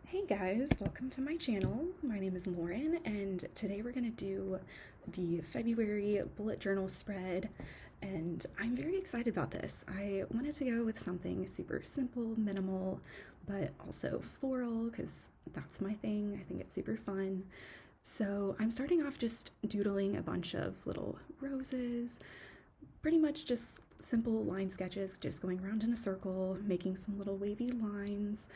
Hey guys, welcome to my channel. My name is Lauren, and today we're going to do the February bullet journal spread, and I'm very excited about this. I wanted to go with something super simple, minimal, but also floral because that's my thing. I think it's super fun. So I'm starting off just doodling a bunch of little roses, pretty much just simple line sketches, just going around in a circle, making some little wavy lines,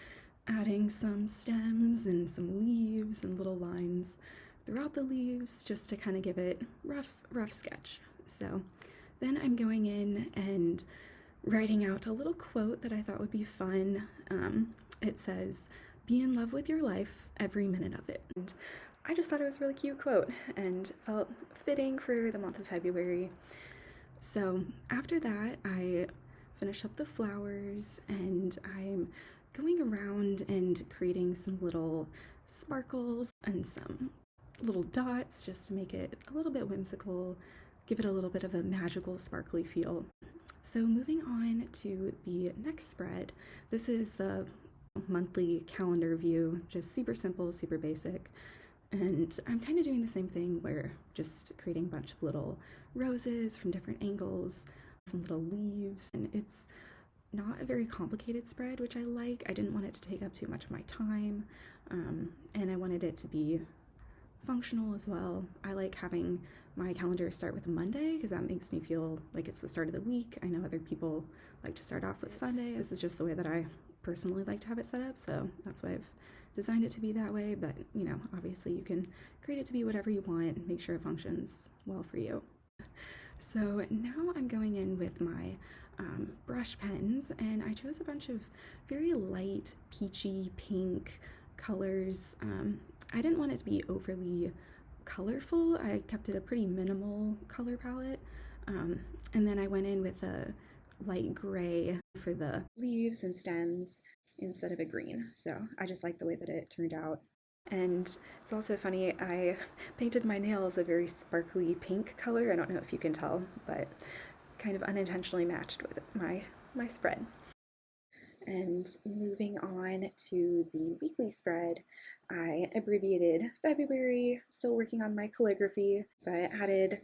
adding some stems and some leaves and little lines throughout the leaves just to kind of give it rough sketch. So then I'm going in and writing out a little quote that I thought would be fun. It says, "Be in love with your life, every minute of it." And I just thought it was a really cute quote and felt fitting for the month of February. So after that, I finish up the flowers and I'm going around and creating some little sparkles and some little dots just to make it a little bit whimsical, give it a little bit of a magical, sparkly feel. So moving on to the next spread, this is the monthly calendar view, just super simple, super basic. And I'm kind of doing the same thing where just creating a bunch of little roses from different angles, some little leaves, and it's not a very complicated spread, which I like. I didn't want it to take up too much of my time, and I wanted it to be functional as well. I like having my calendar start with a Monday because that makes me feel like it's the start of the week. I know other people like to start off with Sunday. This is just the way that I personally like to have it set up, so that's why I've designed it to be that way. But obviously you can create it to be whatever you want and make sure it functions well for you. So now I'm going in with my brush pens, and I chose a bunch of very light peachy pink colors. I didn't want it to be overly colorful. I kept it a pretty minimal color palette, and then I went in with a light gray for the leaves and stems instead of a green. So I just like the way that it turned out. And it's also funny, I painted my nails a very sparkly pink color. I don't know if you can tell, but kind of unintentionally matched with my spread. And moving on to the weekly spread, I abbreviated February, still working on my calligraphy, but I added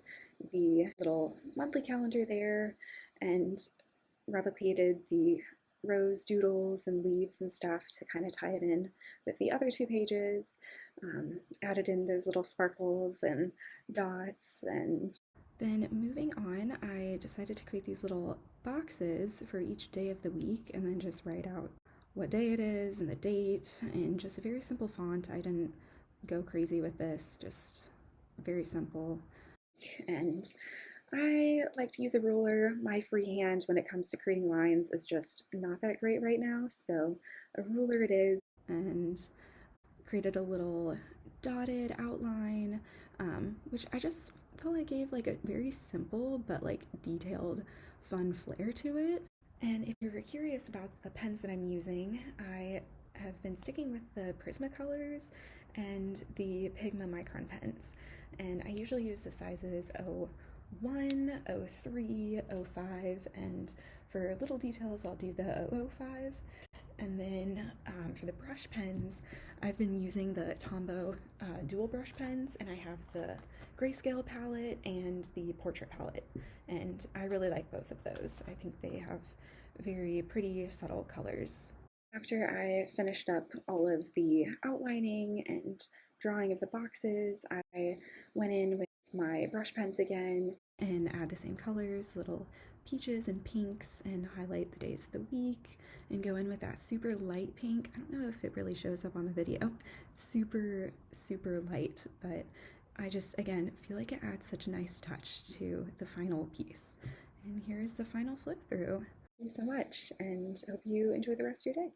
the little monthly calendar there and replicated the rose doodles and leaves and stuff to kind of tie it in with the other two pages, added in those little sparkles and dots. And then moving on, I decided to create these little boxes for each day of the week and then just write out what day it is and the date in just a very simple font. I didn't go crazy with this, just very simple. And I like to use a ruler. My freehand when it comes to creating lines is just not that great right now, so a ruler it is, and created a little dotted outline, which I just felt like gave like a very simple but like detailed, fun flair to it. And if you're curious about the pens that I'm using, I have been sticking with the Prismacolors and the Pigma Micron pens, and I usually use the sizes 01, 03, 05, and for little details I'll do the 005. And then for the brush pens, I've been using the Tombow dual brush pens, and I have the grayscale palette and the portrait palette, and I really like both of those. I think they have very pretty subtle colors. After I finished up all of the outlining and drawing of the boxes, I went in with my brush pens again and add the same colors, little peaches and pinks, and highlight the days of the week and go in with that super light pink. I don't know if it really shows up on the video. It's super light, but I just, again, feel like it adds such a nice touch to the final piece. And here's the final flip through. Thank you so much, and hope you enjoy the rest of your day.